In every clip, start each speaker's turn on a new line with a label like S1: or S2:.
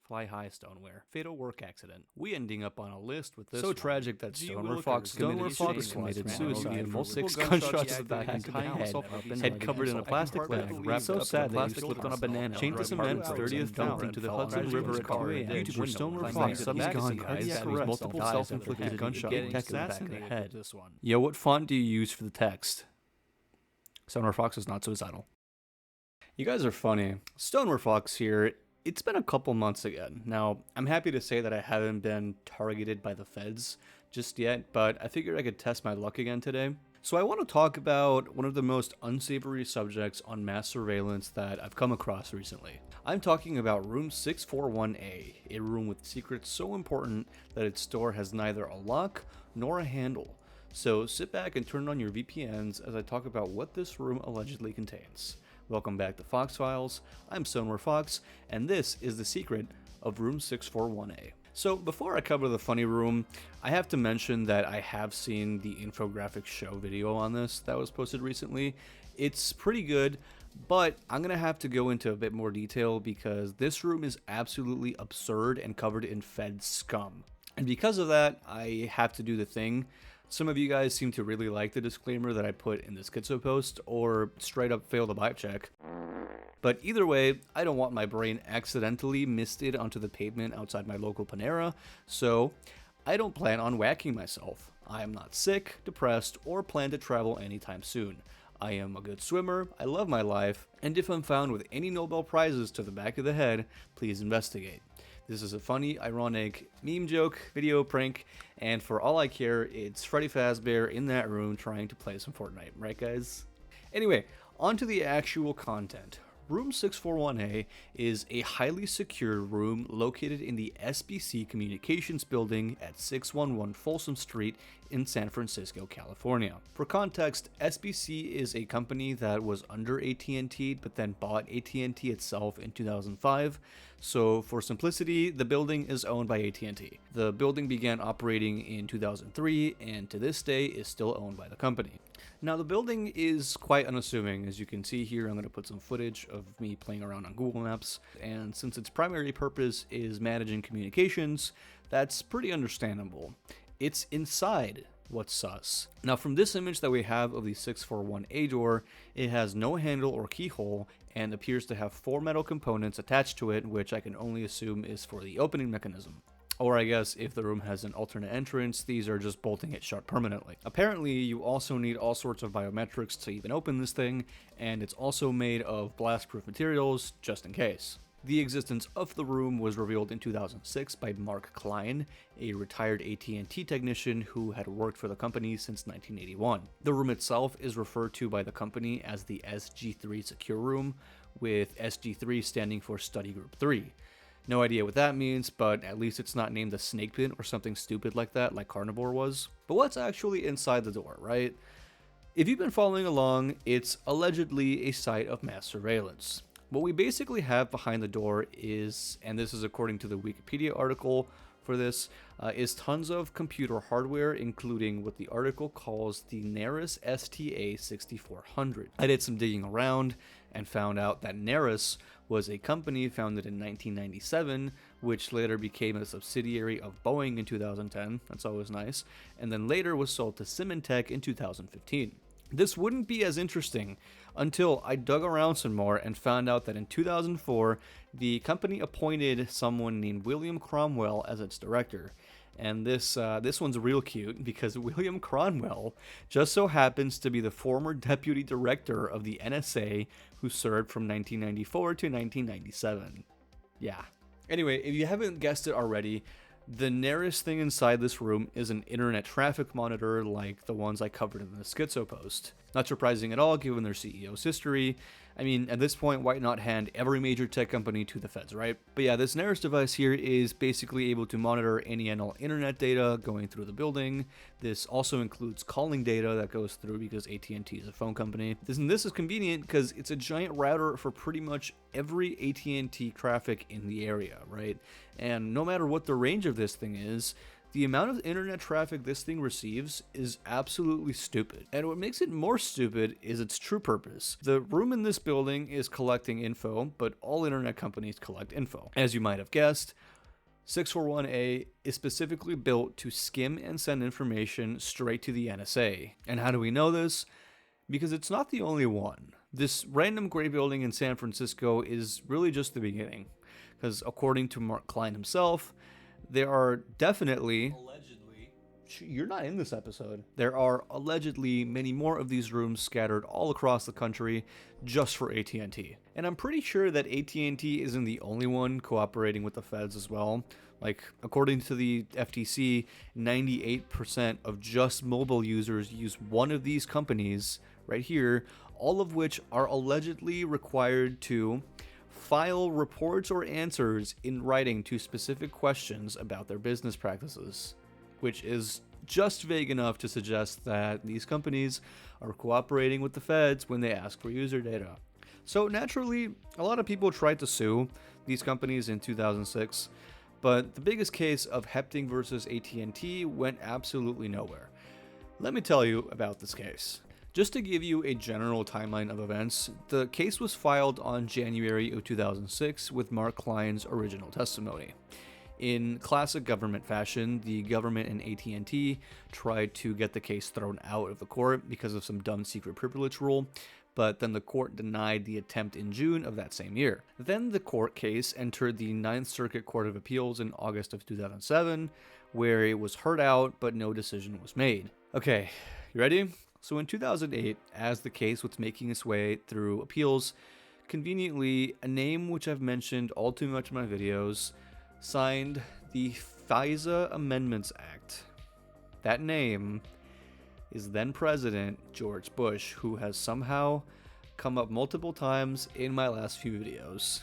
S1: Fly high, Stoneware. Fatal work accident. We ending up on a list with this. So tragic that Stoneware Fox committed suicide. Multiple gunshots to the back and head covered in a plastic bag, wrapped up so sad that he slipped on a banana. Chained to cement, 30th dumped into the Hudson River at 2 a.m. Where Stoneware Fox suddenly gone, guys. Multiple self-inflicted gunshot wounds in the back of the head. Yo, what font do you use for the text? Stoneware Fox is not suicidal. You guys are funny. Stoneware Fox here. It's been a couple months again. Now, I'm happy to say that I haven't been targeted by the feds just yet, but I figured I could test my luck again today. So I want to talk about one of the most unsavory subjects on mass surveillance that I've come across recently. I'm talking about room 641A, a room with secrets so important that its door has neither a lock nor a handle. So sit back and turn on your VPNs as I talk about what this room allegedly contains. Welcome back to Fox Files. I'm Stoneware Fox, and this is the secret of room 641A. So before I cover the funny room, I have to mention that I have seen the infographic show video on this that was posted recently. It's pretty good, but I'm going to have to go into a bit more detail because this room is absolutely absurd and covered in Fed scum. And because of that, I have to do the thing. Some of you guys seem to really like the disclaimer that I put in the schizo post, or straight up fail the vibe check. But either way, I don't want my brain accidentally misted onto the pavement outside my local Panera, so I don't plan on whacking myself. I am not sick, depressed, or plan to travel anytime soon. I am a good swimmer, I love my life, and if I'm found with any Nobel Prizes to the back of the head, please investigate. This is a funny, ironic meme joke, video prank, and for all I care, it's Freddy Fazbear in that room trying to play some Fortnite, right guys? Anyway, on to the actual content. Room 641A is a highly secure room located in the SBC Communications building at 611 Folsom Street in San Francisco, California. For context, SBC is a company that was under at&t but then bought at&t itself in 2005. So for simplicity, the building is owned by at&t. The building began operating in 2003 and to this day is still owned by the company. Now the building is quite unassuming. As you can see here, I'm going to put some footage of me playing around on Google Maps, and since its primary purpose is managing communications, that's pretty understandable. It's inside what's sus. Now from this image that we have of the 641A door, it has no handle or keyhole and appears to have 4 metal components attached to it, which I can only assume is for the opening mechanism. Or I guess if the room has an alternate entrance, these are just bolting it shut permanently. Apparently, you also need all sorts of biometrics to even open this thing, and it's also made of blast-proof materials, just in case. The existence of the room was revealed in 2006 by Mark Klein, a retired at&t technician who had worked for the company since 1981. The room itself is referred to by the company as the SG3 Secure Room, with SG3 standing for Study Group 3. No idea what that means, but at least it's not named the Snake Pit or something stupid like that, like Carnivore was. But what's actually inside the door, right? If you've been following along, it's allegedly a site of mass surveillance. What we basically have behind the door is, and this is according to the Wikipedia article for this, is tons of computer hardware, including what the article calls the Neris STA6400. I did some digging around and found out that Neris was a company founded in 1997, which later became a subsidiary of Boeing in 2010, that's always nice, and then later was sold to Symantec in 2015. This wouldn't be as interesting until I dug around some more and found out that in 2004, the company appointed someone named William Cromwell as its director. And this one's real cute because William Cromwell just so happens to be the former deputy director of the NSA who served from 1994 to 1997. Yeah. Anyway, if you haven't guessed it already, the nearest thing inside this room is an internet traffic monitor like the ones I covered in the Schizo post. Not surprising at all given their CEO's history. I mean, at this point, why not hand every major tech company to the feds, right? But yeah, this Neris device here is basically able to monitor any and all internet data going through the building. This also includes calling data that goes through because at&t is a phone company. This is convenient because it's a giant router for pretty much every at&t traffic in the area, right? And no matter what the range of this thing is, The amount of internet traffic this thing receives is absolutely stupid. And what makes it more stupid is its true purpose. The room in this building is collecting info, but all internet companies collect info. As you might have guessed, 641A is specifically built to skim and send information straight to the NSA. And how do we know this? Because it's not the only one. This random gray building in San Francisco is really just the beginning. Because according to Mark Klein himself, there are definitely... You're not in this episode. There are allegedly many more of these rooms scattered all across the country just for at&t. And I'm pretty sure that at&t isn't the only one cooperating with the feds as well. Like, according to the FTC, 98% of just mobile users use one of these companies right here, all of which are allegedly required to file reports or answers in writing to specific questions about their business practices, which is just vague enough to suggest that these companies are cooperating with the feds when they ask for user data. So naturally, a lot of people tried to sue these companies in 2006, but the biggest case of Hepting versus at&t went absolutely nowhere. Let me tell you about this case. Just to give you a general timeline of events, the case was filed on January of 2006 with Mark Klein's original testimony. In classic government fashion, the government and at&t tried to get the case thrown out of the court because of some dumb secret privilege rule, but then the court denied the attempt in June of that same year. Then the court case entered the Ninth Circuit Court of Appeals in August of 2007, where it was heard out, but no decision was made. Okay, you ready? So in 2008, as the case was making its way through appeals, conveniently, a name which I've mentioned all too much in my videos signed the FISA Amendments Act. That name is then President George Bush, who has somehow come up multiple times in my last few videos.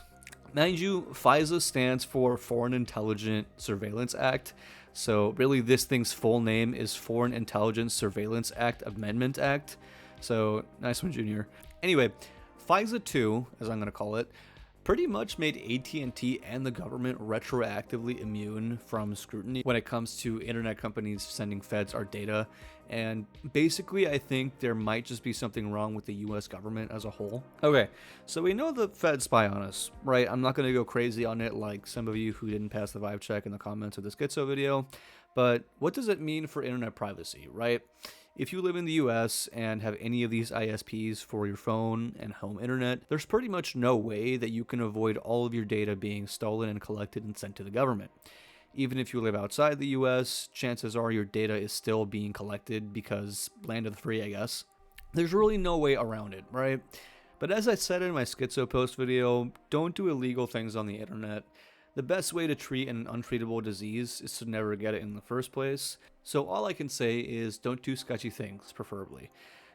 S1: Mind you, FISA stands for Foreign Intelligence Surveillance Act, so really this thing's full name is Foreign Intelligence Surveillance Act Amendment Act, so nice one, Junior. Anyway, FISA 2, as I'm going to call it, pretty much made at&t and the government retroactively immune from scrutiny when it comes to internet companies sending feds our data. And basically, I think there might just be something wrong with the US government as a whole. Okay, so we know the feds spy on us, right? I'm not going to go crazy on it like some of you who didn't pass the vibe check in the comments of the Schizo video, but what does it mean for internet privacy, right? If you live in the US and have any of these ISPs for your phone and home internet, there's pretty much no way that you can avoid all of your data being stolen and collected and sent to the government. Even if you live outside the US, chances are your data is still being collected because land of the free, I guess. There's really no way around it, right? But as I said in my Schizo post video, don't do illegal things on the internet. The best way to treat an untreatable disease is to never get it in the first place. So all I can say is don't do sketchy things, preferably.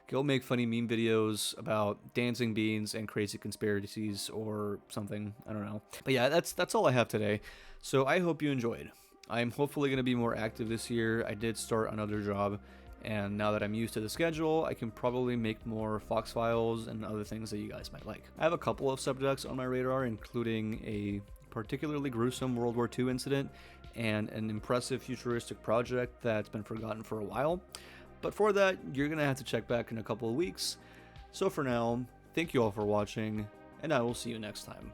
S1: Go make funny meme videos about dancing beans and crazy conspiracies or something, I don't know. But yeah, that's all I have today. So I hope you enjoyed. I'm hopefully going to be more active this year. I did start another job, and now that I'm used to the schedule, I can probably make more Fox Files and other things that you guys might like. I have a couple of subjects on my radar, including a particularly gruesome World War II incident and an impressive futuristic project that's been forgotten for a while. But for that, you're going to have to check back in a couple of weeks. So for now, thank you all for watching, and I will see you next time.